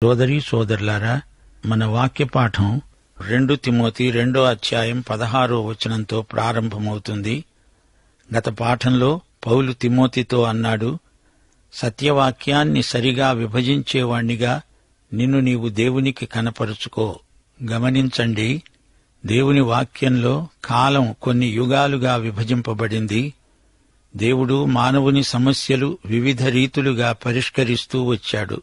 సోదరీ సోదరులారా, మన వాక్య పాఠం 2 తిమోతి 2వ అధ్యాయం 16వ వచనంతో ప్రారంభమవుతుంది. గత పాఠంలో పౌలు తిమోతితో అన్నాడు, సత్యవాక్యాన్ని సరిగా విభజించేవాణ్ణిగా నిన్ను నీవు దేవునికి కనపరుచుకో. గమనించండి, దేవుని వాక్యంలో కాలం కొన్ని యుగాలుగా విభజింపబడింది. దేవుడు మానవుని సమస్యలు వివిధ రీతులుగా పరిష్కరిస్తూ వచ్చాడు.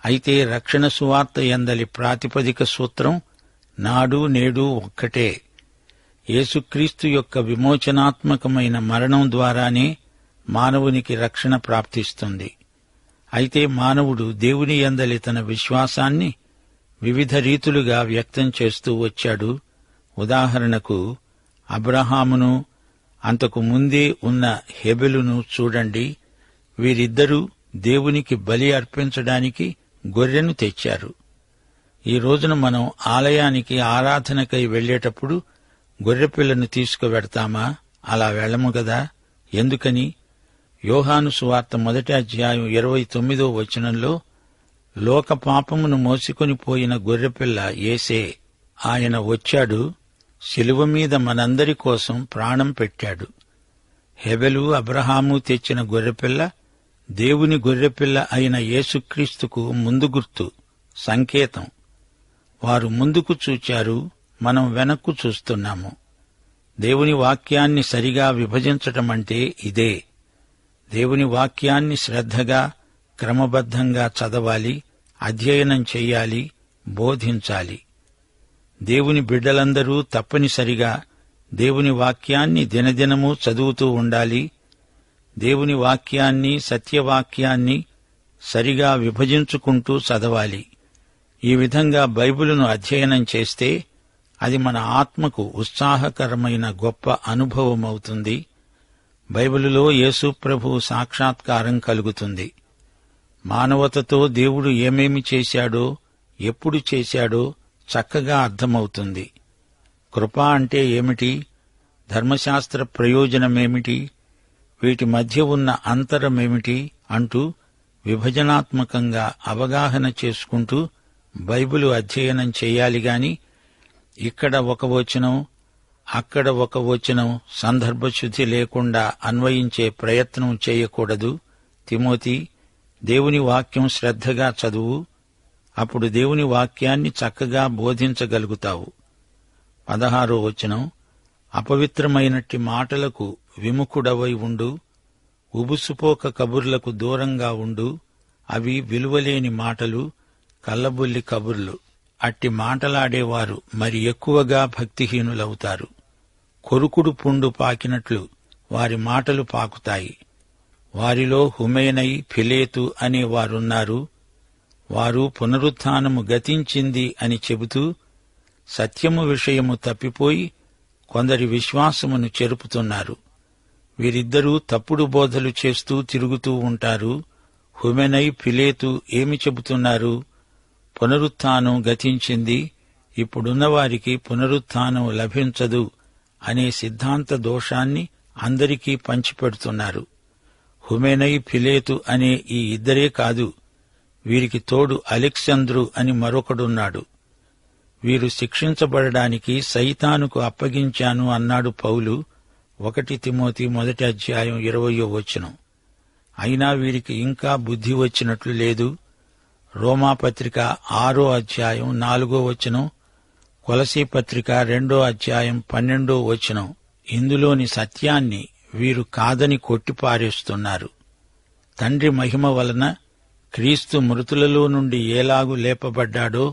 అయితే రక్షణ సువార్త యందలి ప్రాతిపదిక సూత్రం నాడు నేడు ఒక్కటే. యేసుక్రీస్తు యొక్క విమోచనాత్మకమైన మరణం ద్వారానే మానవునికి రక్షణ ప్రాప్తిస్తుంది. అయితే మానవుడు దేవుని యందలి తన విశ్వాసాన్ని వివిధ రీతులుగా వ్యక్తం చేస్తూ వచ్చాడు. ఉదాహరణకు అబ్రహామును, అంతకు ముందే ఉన్న హెబెలును చూడండి. వీరిద్దరూ దేవునికి బలి అర్పించడానికి గొర్రెను తెచ్చారు. ఈ రోజున మనం ఆలయానికి ఆరాధనకై వెళ్లేటప్పుడు గొర్రెపిల్లను తీసుకువెడతామా? అలా వెళ్లము గదా. ఎందుకని? యోహాను సువార్త 1వ అధ్యాయం 29వ వచనంలో లోక పాపమును మోసుకొని పోయిన గొర్రెపిల్ల యేసే. ఆయన వచ్చాడు, శిలువ మీద మనందరి కోసం ప్రాణం పెట్టాడు. హెబెలు, అబ్రహాము తెచ్చిన గొర్రెపిల్ల దేవుని గొర్రెపిల్ల అయిన యేసుక్రీస్తుకు ముందు గుర్తు, సంకేతం. వారు ముందుకు చూచారు, మనం వెనక్కు చూస్తున్నాము. దేవుని వాక్యాన్ని సరిగా విభజించటమంటే ఇదే. దేవుని వాక్యాన్ని శ్రద్ధగా, క్రమబద్ధంగా చదవాలి, అధ్యయనం చెయ్యాలి, బోధించాలి. దేవుని బిడ్డలందరూ తప్పనిసరిగా దేవుని వాక్యాన్ని దినదినమూ చదువుతూ ఉండాలి. దేవుని వాక్యాన్ని, సత్యవాక్యాన్ని సరిగా విభజించుకుంటూ చదవాలి. ఈ విధంగా బైబిలును అధ్యయనం చేస్తే అది మన ఆత్మకు ఉత్సాహకరమైన గొప్ప అనుభవమవుతుంది. బైబిలులో యేసు ప్రభువు సాక్షాత్కారం కలుగుతుంది. మానవతతో దేవుడు ఏమేమి చేశాడో, ఎప్పుడు చేశాడో చక్కగా అర్థమవుతుంది. కృప అంటే ఏమిటి? ధర్మశాస్త్ర ప్రయోజనమేమిటి? వీటి మధ్య ఉన్న అంతరమేమిటి అంటూ విభజనాత్మకంగా అవగాహన చేసుకుంటూ బైబిలు అధ్యయనం చేయాలి గాని ఇక్కడ ఒక వచనం, అక్కడ ఒక వచనం సందర్భశుద్ధి లేకుండా అన్వయించే ప్రయత్నం చేయకూడదు. తిమోతి, దేవుని వాక్యం శ్రద్ధగా చదువు. అప్పుడు దేవుని వాక్యాన్ని చక్కగా బోధించగలుగుతావు. 16వ వచనం, అపవిత్రమైనట్టి మాటలకు విముఖుడవై ఉండు, ఉబుసుపోక కబుర్లకు దూరంగా ఉండు. అవి విలువలేని మాటలు, కల్లబుల్లి కబుర్లు. అట్టి మాటలాడేవారు మరి ఎక్కువగా భక్తిహీనులవుతారు. కొరుకుడు పుండు పాకినట్లు వారి మాటలు పాకుతాయి. వారిలో హుమేనై, ఫిలేతు అనే వారున్నారు. వారు పునరుత్థానము గతించింది అని చెబుతూ సత్యము విషయము తప్పిపోయి కొందరి విశ్వాసమును చెరుపుతున్నారు. వీరిద్దరూ తప్పుడు బోధలు చేస్తూ తిరుగుతూ ఉంటారు. హుమెనై, ఫిలేతు ఏమి చెబుతున్నారు? పునరుత్థానం గతించింది, ఇప్పుడున్నవారికి పునరుత్థానం లభించదు అనే సిద్ధాంత దోషాన్ని అందరికీ పంచిపెడుతున్నారు. హుమెనై, ఫిలేతు అనే ఈ ఇద్దరే కాదు, వీరికి తోడు అలెగ్జంద్రు అని మరొకడున్నాడు. వీరు శిక్షించబడడానికి సైతానుకు అప్పగించాను అన్నాడు పౌలు 1 తిమోతి 1వ అధ్యాయం 20వ వచనం. అయినా వీరికి ఇంకా బుద్ధి వచ్చినట్లు లేదు. రోమాపత్రిక 6వ అధ్యాయం 4వ వచనం, కొలసీ పత్రిక 2వ అధ్యాయం 12వ వచనం, ఇందులోని సత్యాన్ని వీరు కాదని కొట్టిపారేస్తున్నారు. తండ్రి మహిమ వలన క్రీస్తు మృతులలో నుండి ఏలాగు లేపబడ్డాడో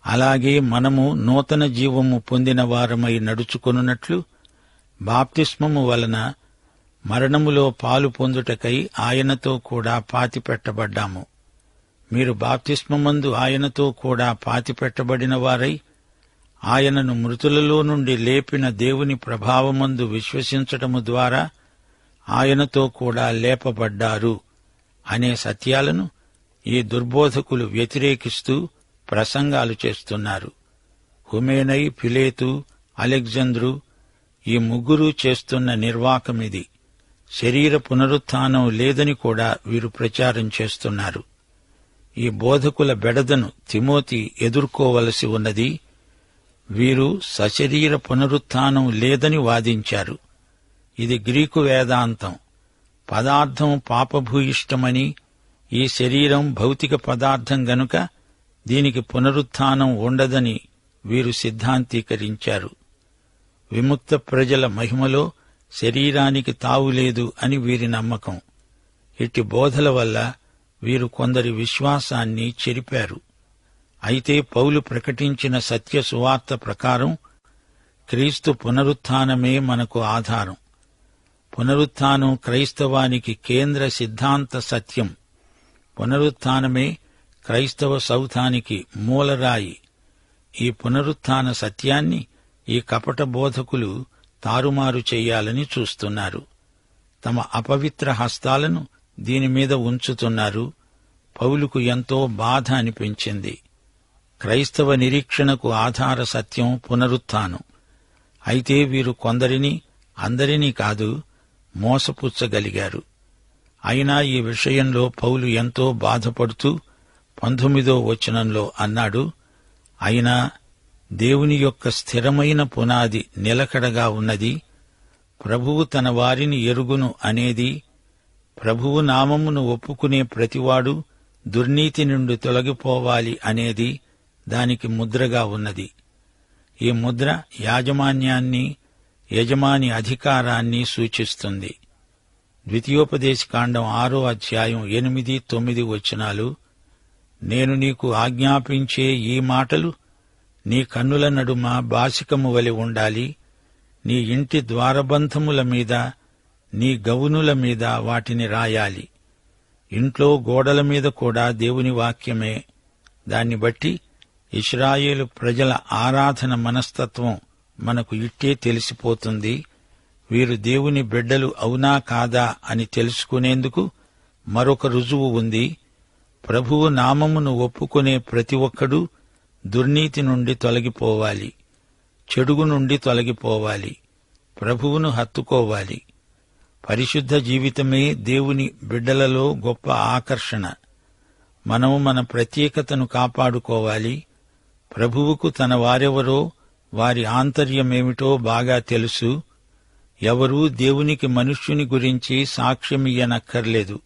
అలాగే మనము నూతన జీవము పొందిన వారమై నడుచుకొనున్నట్లు బాప్తిస్మము వలన మరణములో పాలు పొందుటకై ఆయనతో కూడా పాతిపెట్టబడ్డాము. మీరు బాప్తిస్మమందు ఆయనతో కూడా పాతిపెట్టబడిన వారై ఆయనను మృతులలో నుండి లేపిన దేవుని ప్రభావమందు విశ్వసించటము ద్వారా ఆయనతో కూడా లేపబడ్డారు అనే సత్యాలను ఈ దుర్బోధకులు వ్యతిరేకిస్తూ ప్రసంగాలు చేస్తున్నారు. హుమేనై, ఫిలేతు, అలెగ్జంద్రు ఈ ముగ్గురూ చేస్తున్న నిర్వాకమిది. శరీర పునరుత్థానం లేదని కూడా వీరు ప్రచారం చేస్తున్నారు. ఈ బోధకుల బెడదను తిమోతి ఎదుర్కోవలసి ఉన్నది. వీరు సశరీర పునరుత్థానం లేదని వాదించారు. ఇది గ్రీకు వేదాంతం. పదార్థం పాపభూయిష్టమని, ఈ శరీరం భౌతిక పదార్థం గనుక దీనికి పునరుత్థానం ఉండదని వీరు సిద్ధాంతీకరించారు. విముక్త ప్రజల మహిమలో శరీరానికి తావులేదు అని వీరి నమ్మకం. ఇట్టి బోధల వల్ల వీరు కొందరి విశ్వాసాన్ని చెరిపారు. అయితే పౌలు ప్రకటించిన సత్య సువార్త ప్రకారం క్రీస్తు పునరుత్థానమే మనకు ఆధారం. పునరుత్థానం క్రైస్తవానికి కేంద్ర సిద్ధాంత సత్యం. పునరుత్థానమే క్రైస్తవ సౌధానికి మూలరాయి. ఈ పునరుత్థాన సత్యాన్ని ఈ కపట బోధకులు తారుమారు చెయ్యాలని చూస్తున్నారు. తమ అపవిత్ర హస్తాలను దీనిమీద ఉంచుతున్నారు. పౌలుకు ఎంతో బాధ అనిపించింది. క్రైస్తవ నిరీక్షణకు ఆధార సత్యం పునరుత్థానం. అయితే వీరు కొందరిని, అందరినీ కాదు, మోసపుచ్చగలిగారు. అయినా ఈ విషయంలో పౌలు ఎంతో బాధపడుతూ 19వ వచనంలో అన్నాడు, అయినా దేవుని యొక్క స్థిరమైన పునాది నిలకడగా ఉన్నది. ప్రభువు తన వారిని ఎరుగును అనేది, ప్రభువు నామమును ఒప్పుకునే ప్రతివాడు దుర్నీతి నుండి తొలగిపోవాలి అనేది దానికి ముద్రగా ఉన్నది. ఈ ముద్ర యాజమాన్యాన్ని, యజమాని అధికారాన్ని సూచిస్తుంది. ద్వితీయోపదేశకాండం 6వ అధ్యాయం 8, 9 వచనాలు, నేను నీకు ఆజ్ఞాపించే ఈ మాటలు నీ కన్నుల నడుమ బాసికము వలె ఉండాలి. నీ ఇంటి ద్వారబంధముల మీద, నీ గవునుల మీద వాటిని రాయాలి. ఇంట్లో గోడల మీద కూడా దేవుని వాక్యమే. దాన్ని బట్టి ఇశ్రాయేలు ప్రజల ఆరాధన మనస్తత్వం మనకు ఇట్టే తెలిసిపోతుంది. వీరు దేవుని బిడ్డలు అవునా కాదా అని తెలుసుకునేందుకు మరొక రుజువు ఉంది. ప్రభువు నామమును ఒప్పుకునే ప్రతి ఒక్కడూ దుర్నీతి నుండి తొలగిపోవాలి, చెడుగు నుండి తొలగిపోవాలి, ప్రభువును హత్తుకోవాలి. పరిశుద్ధ జీవితమే దేవుని బిడ్డలలో గొప్ప ఆకర్షణ. మనం మన ప్రత్యేకతను కాపాడుకోవాలి. ప్రభువుకు తన వారెవరో, వారి ఆంతర్యమేమిటో బాగా తెలుసు. ఎవరూ దేవునికి మనుష్యుని గురించి సాక్ష్యమియ్యనక్కర్లేదు.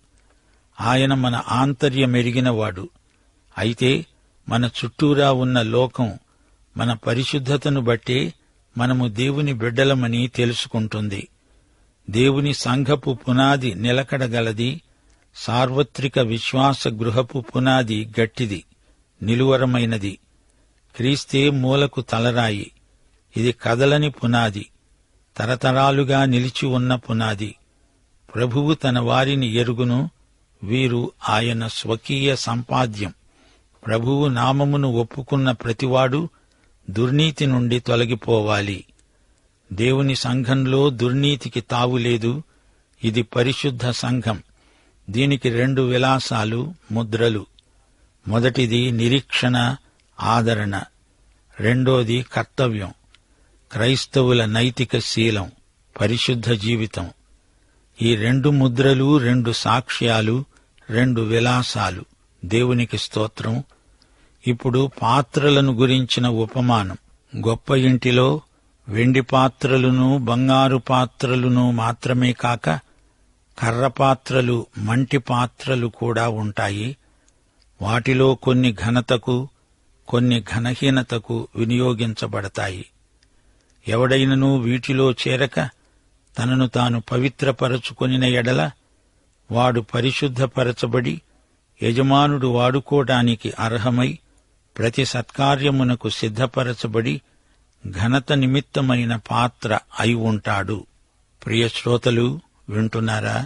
ఆయన మన ఆంతర్యమెరిగినవాడు. అయితే మన చుట్టూరా ఉన్న లోకం మన పరిశుద్ధతను బట్టే మనము దేవుని బిడ్డలమని తెలుసుకుంటుంది. దేవుని సంఘపు పునాది నిలకడగలది. సార్వత్రిక విశ్వాస గృహపు పునాది గట్టిది, నిలువరమైనది. క్రీస్తే మూలకు తలరాయి. ఇది కదలని పునాది, తరతరాలుగా నిలిచి ఉన్న పునాది. ప్రభువు తన వారిని ఎరుగును, వీరు ఆయన స్వకీయ సంపాద్యం. ప్రభువు నామమును ఒప్పుకున్న ప్రతివాడు దుర్నీతి నుండి తొలగిపోవాలి. దేవుని సంఘంలో దుర్నీతికి తావులేదు. ఇది పరిశుద్ధ సంఘం. దీనికి 2 విలాసాలు, ముద్రలు. మొదటిది నిరీక్షణ, ఆదరణ. రెండోది కర్తవ్యం, క్రైస్తవుల నైతిక శీలం, పరిశుద్ధ జీవితం. ఈ 2 ముద్రలు, 2 సాక్ష్యాలు, 2 విలాసాలు. దేవునికి స్తోత్రం. ఇప్పుడు పాత్రలను గురించిన ఉపమానం. గొప్ప ఇంటిలో వెండి పాత్రలును, బంగారు పాత్రలును మాత్రమే కాక కర్ర పాత్రలు, మంటి పాత్రలు కూడా ఉంటాయి. వాటిలో కొన్ని ఘనతకు, కొన్ని ఘనహీనతకు వినియోగించబడతాయి. ఎవడైనను వీటిలో చేరక తనను తాను పవిత్రపరచుకొనిన ఎడల వాడు పరిశుద్ధపరచబడి యజమానుడు వాడుకోవడానికి అర్హమై ప్రతి సత్కార్యమునకు సిద్ధపరచబడి ఘనత నిమిత్తమైన పాత్ర అయి ఉంటాడు. ప్రియ శ్రోతలు, వింటున్నారా?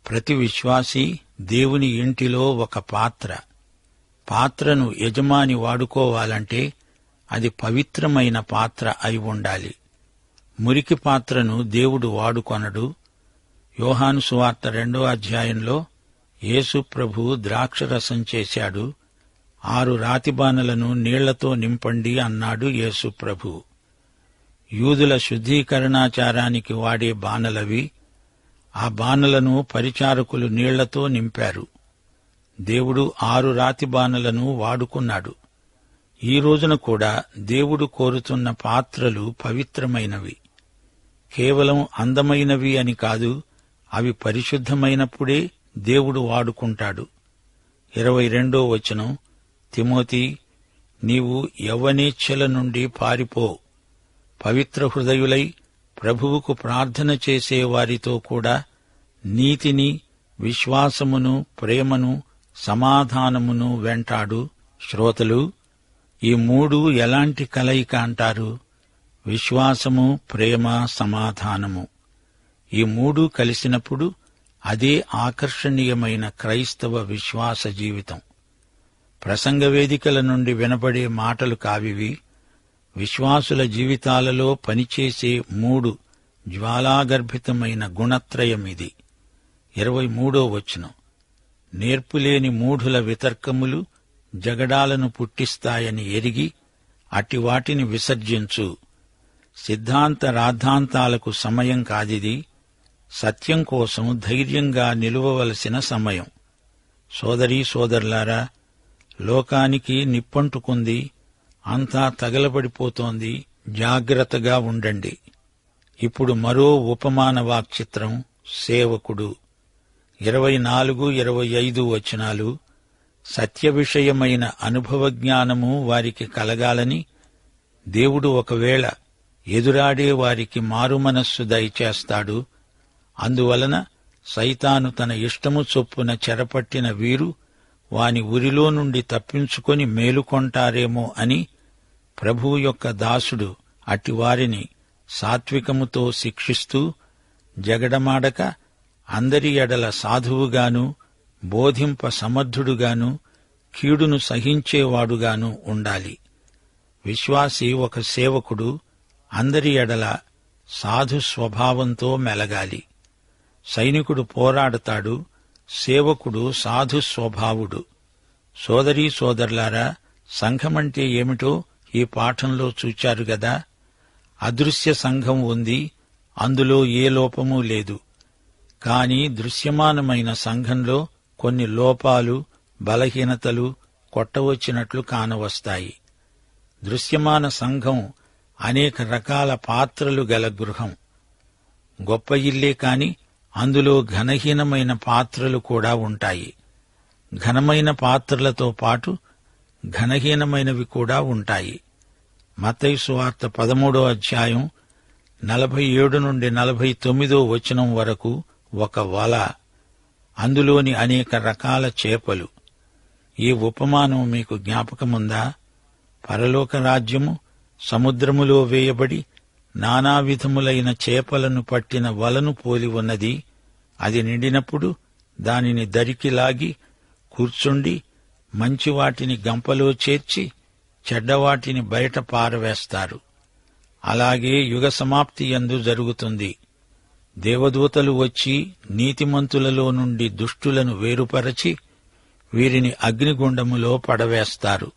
ప్రతి విశ్వాసీ దేవుని ఇంటిలో ఒక పాత్ర. పాత్రను యజమాని వాడుకోవాలంటే అది పవిత్రమైన పాత్ర అయి ఉండాలి. మురికి పాత్రను దేవుడు వాడుకొనడు. యోహాను సువార్త 2వ అధ్యాయంలో యేసు ప్రభు ద్రాక్షరసం చేశాడు. 6 రాతిబానలను నీళ్లతో నింపండి అన్నాడు యేసు ప్రభు. యూదుల శుద్ధీకరణాచారానికి వాడే బానలవి. ఆ బానలను పరిచారకులు నీళ్లతో నింపారు. దేవుడు 6 రాతిబానలను వాడుకున్నాడు. ఈ రోజున కూడా దేవుడు కోరుతున్న పాత్రలు పవిత్రమైనవి. కేవలం అందమైనవి అని కాదు, అవి పరిశుద్ధమైనప్పుడే దేవుడు వాడుకుంటాడు. 22వ వచనం, తిమోతి, నీవు యవ్వనేచ్ఛల నుండి పారిపో. పవిత్ర హృదయులై ప్రభువుకు ప్రార్థన చేసే వారితో కూడా నీతిని, విశ్వాసమును, ప్రేమను, సమాధానమును వెంటాడు. శ్రోతలు, ఈ 3 ఎలాంటి కలయిక అంటారు? విశ్వాసము, ప్రేమ, సమాధానము. ఈ 3 కలిసినప్పుడు అదే ఆకర్షణీయమైన క్రైస్తవ విశ్వాస జీవితం. ప్రసంగ వేదికల నుండి వినబడే మాటలు కావివి. విశ్వాసుల జీవితాలలో పనిచేసే 3 జ్వాలాగర్భితమైన గుణత్రయమిది. 23వ వచనం, నేర్పులేని మూఢుల వితర్కములు జగడాలను పుట్టిస్తాయని ఎరిగి అట్టివాటిని విసర్జించు. సిద్ధాంత రాద్ధాంతాలకు సమయం కాదిది. సత్యం కోసం ధైర్యంగా నిలువవలసిన సమయం. సోదరీ సోదరులారా, లోకానికి నిప్పంటుకుంది, అంతా తగలబడిపోతోంది. జాగ్రత్తగా ఉండండి. ఇప్పుడు మరో ఉపమాన వాక్చిత్రం, సేవకుడు. 24, 25 వచనాలు, సత్య విషయమైన అనుభవ జ్ఞానము వారికి కలగాలని దేవుడు ఒకవేళ ఎదురాడే వారికి మారుమనస్సు దయచేస్తాడు. అందువలన సైతాను తన ఇష్టము చొప్పున చెరపట్టిన వీరు వాని ఉరిలో నుండి తప్పించుకొని మేలుకొంటారేమో అని ప్రభువు యొక్క దాసుడు అట్టివారిని సాత్వికముతో శిక్షిస్తూ, జగడమాడక అందరి ఎడల సాధువుగాను, బోధింప సమర్థుడుగాను, కీడును సహించేవాడుగాను ఉండాలి. విశ్వాసి ఒక సేవకుడు అందరి ఎడల సాధు స్వభావంతో మెలగాలి. సైనికుడు పోరాడతాడు, సేవకుడు సాధు స్వభావుడు. సోదరీ సోదరులారా, సంఘమంటే ఏమిటో ఈ పాఠంలో చూచారు గదా. అదృశ్య సంఘం ఉంది, అందులో ఏ లోపమూ లేదు. కాని దృశ్యమానమైన సంఘంలో కొన్ని లోపాలు, బలహీనతలు కొట్టవచ్చినట్లు కానవస్తాయి. దృశ్యమాన సంఘం అనేక రకాల పాత్రలు గల గృహం. గొప్ప ఇల్లే కాని అందులో ఘనహీనమైన పాత్రలు కూడా ఉంటాయి. ఘనమైన పాత్రలతో పాటు ఘనహీనమైనవి కూడా ఉంటాయి. మత్తయి సువార్త 13వ అధ్యాయం 47 నుండి 49వ వచనం వరకు ఒక వల, అందులోని అనేక రకాల చేపలు. ఈ ఉపమానం మీకు జ్ఞాపకముందా? పరలోక రాజ్యము సముద్రములో వేయబడి నానావిధములైన చేపలను పట్టిన వలను పోలి ఉన్నది. అది నిండినప్పుడు దానిని దరికి లాగి కూర్చుండి మంచివాటిని గంపలో చేర్చి చెడ్డవాటిని బయట పారవేస్తారు. అలాగే యుగ సమాప్తి యందు జరుగుతుంది. దేవదూతలు వచ్చి నీతిమంతులలో నుండి దుష్టులను వేరుపరచి వీరిని అగ్నిగుండములో పడవేస్తారు.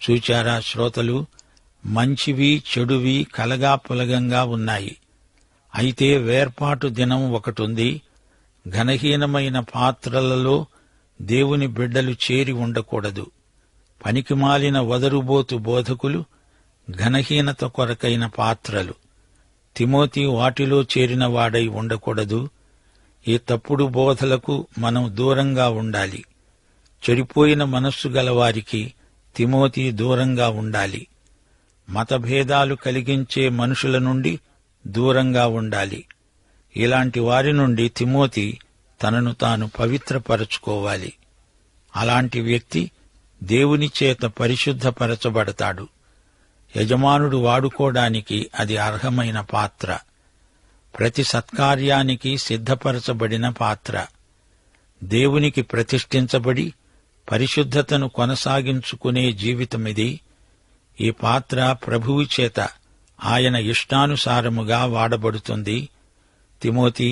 చూచారా శ్రోతలు, మంచివి చెడువి కలగాపులగంగా ఉన్నాయి. అయితే వేర్పాటు దినం ఒకటుంది. ఘనహీనమైన పాత్రలలో దేవుని బిడ్డలు చేరి ఉండకూడదు. పనికిమాలిన వదరుబోతు బోధకులు ఘనహీనత కొరకైన పాత్రలు. తిమోతి వాటిలో చేరినవాడై ఉండకూడదు. ఈ తప్పుడు బోధలకు మనం దూరంగా ఉండాలి. చెడిపోయిన మనస్సు గలవారికి తిమోతి దూరంగా ఉండాలి. మతభేదాలు కలిగించే మనుషుల నుండి దూరంగా ఉండాలి. ఇలాంటి వారి నుండి తిమోతి తనను తాను పవిత్రపరచుకోవాలి. అలాంటి వ్యక్తి దేవుని చేత పరిశుద్ధపరచబడతాడు. యజమానుడు వాడుకోవడానికి అది అర్హమైన పాత్ర. ప్రతి సత్కార్యానికి సిద్ధపరచబడిన పాత్ర. దేవునికి ప్రతిష్ఠించబడి పరిశుద్ధతను కొనసాగించుకునే జీవితమిది. ఈ పాత్ర ప్రభువు చేత ఆయన ఇష్టానుసారముగా వాడబడుతుంది. తిమోతి,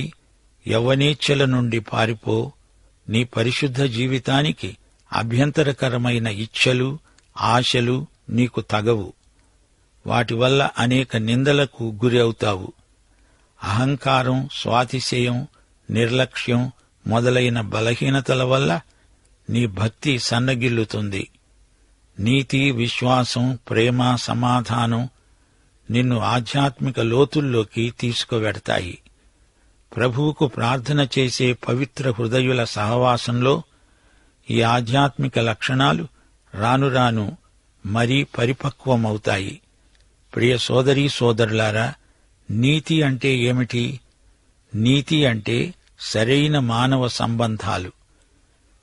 యవ్వనేచ్ఛల నుండి పారిపో. నీ పరిశుద్ధ జీవితానికి అభ్యంతరకరమైన ఇచ్ఛలు, ఆశలు నీకు తగవు. వాటి వల్ల అనేక నిందలకు గురి అవుతావు. అహంకారం, స్వాతిశయం, నిర్లక్ష్యం మొదలైన బలహీనతల వల్ల నీ భక్తి సన్నగిల్లుతుంది. నీతి, విశ్వాసం, ప్రేమ, సమాధానం నిన్ను ఆధ్యాత్మిక లోతుల్లోకి తీసుకువెడతాయి. ప్రభువుకు ప్రార్థన చేసే పవిత్ర హృదయుల సహవాసంలో ఈ ఆధ్యాత్మిక లక్షణాలు రానురాను మరీ పరిపక్వమవుతాయి. ప్రియ సోదరీ సోదరులారా, నీతి అంటే ఏమిటి? నీతి అంటే సరైన మానవ సంబంధాలు.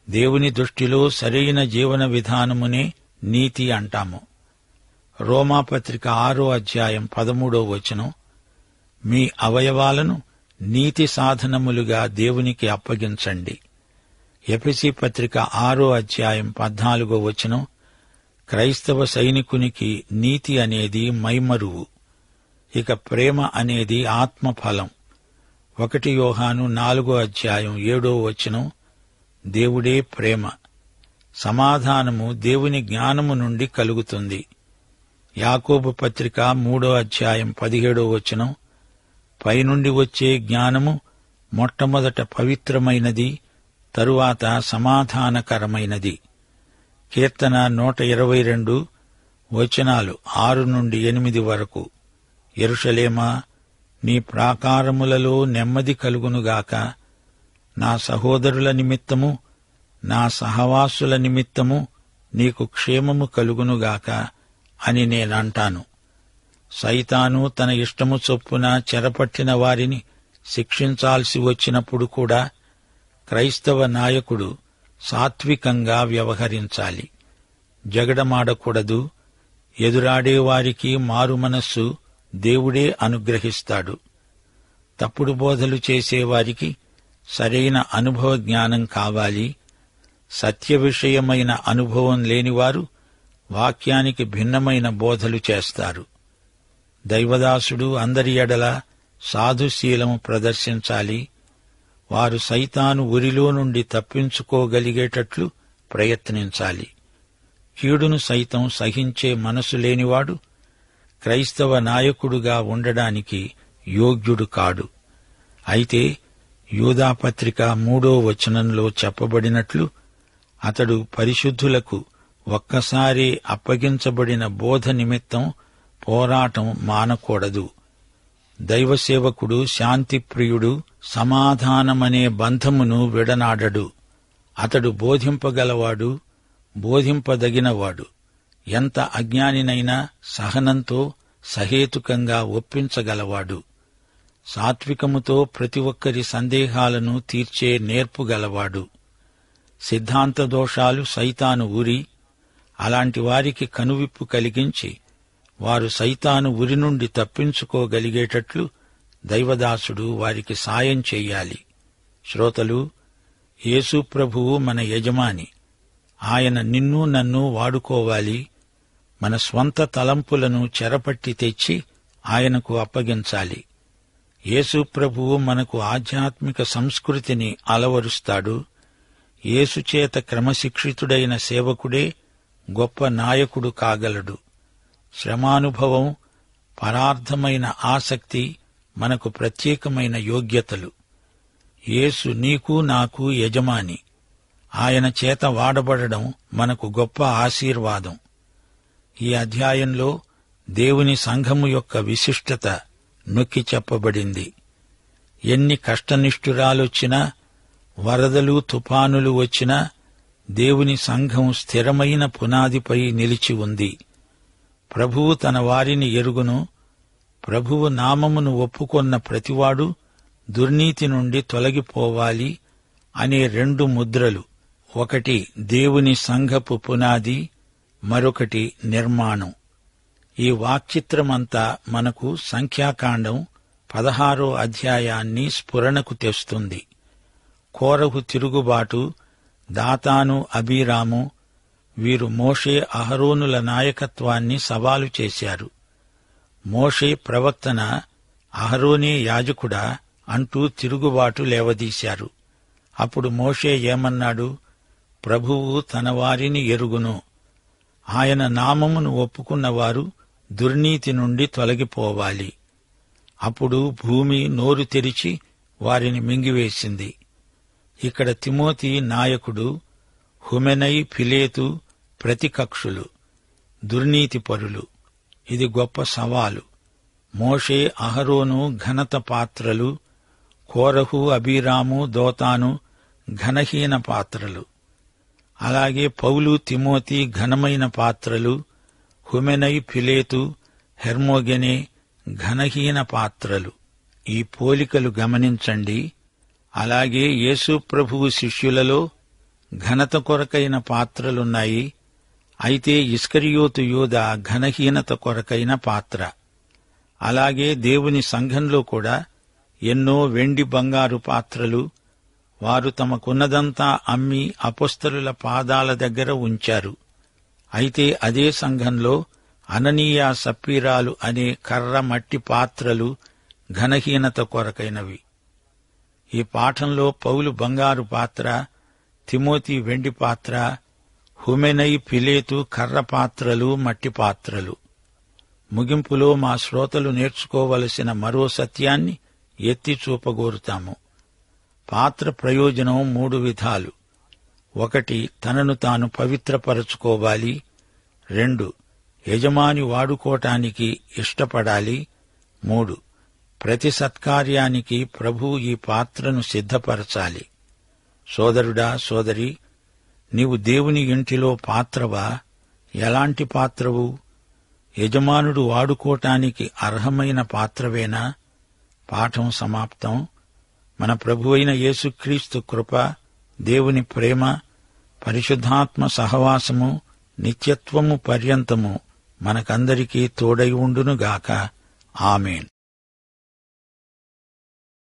దేవుని దృష్టిలో సరైన జీవన విధానమునే నీతి అంటాము. రోమాపత్రిక 6వ అధ్యాయం 13వ వచనం, మీ అవయవాలను నీతి సాధనములుగా దేవునికి అప్పగించండి. ఎఫెసీ పత్రిక 6వ అధ్యాయం 14వ వచనం, క్రైస్తవ సైనికునికి నీతి అనేది మైమరువు. ఇక ప్రేమ అనేది ఆత్మఫలం. 1 యోహాను 4వ అధ్యాయం 7వ వచనం, దేవుడే ప్రేమ. సమాధానము దేవుని జ్ఞానము నుండి కలుగుతుంది. యాకోబు పత్రిక 3వ అధ్యాయం 17వ వచనం, పైనుండి వచ్చే జ్ఞానము మొట్టమొదట పవిత్రమైనది, తరువాత సమాధానకరమైనది. కీర్తన 122 వచనాలు 6 నుండి 8 వరకు, యెరూషలేమా, నీ ప్రాకారములలో నెమ్మది కలుగునుగాక. నా సహోదరుల నిమిత్తము, నా సహవాసుల నిమిత్తము నీకు క్షేమము కలుగునుగాక అని నేనంటాను. సైతాను తన ఇష్టము చొప్పున చెరపట్టిన వారిని శిక్షించాల్సి వచ్చినప్పుడు కూడా క్రైస్తవ నాయకుడు సాత్వికంగా వ్యవహరించాలి. జగడమాడకూడదు. ఎదురాడేవారికి మారుమనస్సు దేవుడే అనుగ్రహిస్తాడు. తప్పుడు బోధలు చేసేవారికి సరైన అనుభవ జ్ఞానం కావాలి. సత్య విషయమైన అనుభవం లేనివారు వాక్యానికి భిన్నమైన బోధలు చేస్తారు. దైవదాసుడు అందరి ఎడల సాధుశీలం ప్రదర్శించాలి. వారు సైతాను ఉరిలో నుండి తప్పించుకోగలిగేటట్లు ప్రయత్నించాలి. కీడును సైతం సహించే మనసు లేనివాడు క్రైస్తవ నాయకుడుగా ఉండడానికి యోగ్యుడు కాడు. అయితే యూదాపత్రిక 3వ వచనంలో చెప్పబడినట్లు అతడు పరిశుద్ధులకు ఒక్కసారి అప్పగించబడిన బోధ నిమిత్తం పోరాటం మానకూడదు. దైవసేవకుడు శాంతిప్రియుడు, సమాధానమనే బంధమును విడనాడడు. అతడు బోధింపగలవాడు, బోధింపదగినవాడు. ఎంత అజ్ఞానినైనా సహనంతో సహేతుకంగా ఒప్పించగలవాడు. సాత్వికముతో ప్రతి ఒక్కరి సందేహాలను తీర్చే నేర్పుగలవాడు. సిద్ధాంత దోషాలు సైతాను ఉరి. అలాంటి వారికి కనువిప్పు కలిగించి వారు సైతాను ఉరి నుండి తప్పించుకోగలిగేటట్లు దైవదాసుడు వారికి సాయం చెయ్యాలి. శ్రోతలు, యేసు ప్రభువు మన యజమాని. ఆయన నిన్ను నన్ను వాడుకోవాలి. మన స్వంత తలంపులను చెరపట్టి తెచ్చి ఆయనకు అప్పగించాలి. యేసు ప్రభువు మనకు ఆధ్యాత్మిక సంస్కృతిని అలవరుస్తాడు. యేసుచేత క్రమశిక్షితుడైన సేవకుడే గొప్ప నాయకుడు కాగలడు. శ్రమానుభవం, పరార్థమైన ఆసక్తి మనకు ప్రత్యేకమైన యోగ్యతలు. యేసు నీకు నాకు యజమాని. ఆయన చేత వాడబడడం మనకు గొప్ప ఆశీర్వాదం. ఈ అధ్యాయంలో దేవుని సంఘము యొక్క విశిష్టత నొక్కి చెప్పబడింది. ఎన్ని కష్టనిష్ఠురాలొచ్చినా, వరదలు తుఫానులు వచ్చినా దేవుని సంఘం స్థిరమైన పునాదిపై నిలిచి ఉంది. ప్రభువు తన వారిని ఎరుగును. ప్రభువు నామమును ఒప్పుకొన్న ప్రతివాడు దుర్నీతి నుండి తొలగిపోవాలి అనే 2 ముద్రలు. ఒకటి దేవుని సంఘపు పునాది, మరొకటి నిర్మాణం. ఈ వాక్చిత్రమంతా మనకు సంఖ్యాకాండం 16వ అధ్యాయాన్ని స్ఫురణకు తెస్తుంది. కోరహు తిరుగుబాటు, దాతాను, అబీరాము వీరు మోషే అహరోనుల నాయకత్వాన్ని సవాలు చేశారు. మోషే ప్రవక్తన, అహరోనే యాజకుడా అంటూ తిరుగుబాటు లేవదీశారు. అప్పుడు మోషే ఏమన్నాడు? ప్రభువు తన వారిని ఎరుగును. ఆయన నామమును ఒప్పుకున్నవారు దుర్నీతి నుండి తొలగిపోవాలి. అప్పుడు భూమి నోరు తెరిచి వారిని మింగివేసింది. ఇక్కడ తిమోతి నాయకుడు, హుమెనై, ఫిలేతు ప్రతికక్షులు, దుర్నీతిపరులు. ఇది గొప్ప సవాలు. మోషే, అహరోను ఘనత పాత్రలు, కోరహు, అబీరాము, దోతాను ఘనహీన పాత్రలు. అలాగే పౌలు, తిమోతి ఘనమైన పాత్రలు, హుమెనై, ఫిలేతు, హెర్మోగెనే ఘనహీన పాత్రలు. ఈ పోలికలు గమనించండి. అలాగే యేసు ప్రభువు శిష్యులలో ఘనత కొరకైన పాత్రలున్నాయి. అయితే ఇస్కరియోతు యూదా ఘనహీనత కొరకైన పాత్ర. అలాగే దేవుని సంఘంలో కూడా ఎన్నో వెండి, బంగారు పాత్రలు వారు తమకున్నదంతా అమ్మి అపొస్తలుల పాదాల దగ్గర ఉంచారు. అయితే అదే సంఘంలో అననీయ, సప్పీరాలు అనే కర్ర, మట్టి పాత్రలు ఘనహీనత కొరకైనవి. ఈ పాఠంలో పౌలు బంగారు పాత్ర, తిమోతి వెండి పాత్ర, హుమెనై, ఫిలేతు కర్ర పాత్రలు, మట్టి పాత్రలు. ముగింపులో మా శ్రోతలు నేర్చుకోవలసిన మరో సత్యాన్ని ఎత్తి చూపగోరుతాము. పాత్ర ప్రయోజనం 3 విధాలు. 1. తనను తాను పవిత్రపరచుకోవాలి. 2. యజమాని వాడుకోటానికి ఇష్టపడాలి. 3. ప్రతి సత్కార్యానికి ప్రభువు ఈ పాత్రను సిద్ధపరచాలి. సోదరుడా, సోదరి, నీవు దేవుని ఇంటిలో పాత్రవా? ఎలాంటి పాత్రవు? యజమానుడు వాడుకోటానికి అర్హమైన పాత్రవేనా? పాఠం సమాప్తం. మన ప్రభువైన యేసుక్రీస్తు కృప, దేవుని ప్రేమ, పరిశుద్ధాత్మ సహవాసము నిత్యత్వము పర్యంతము మనకందరికీ తోడై ఉండునుగాక. ఆమేన్.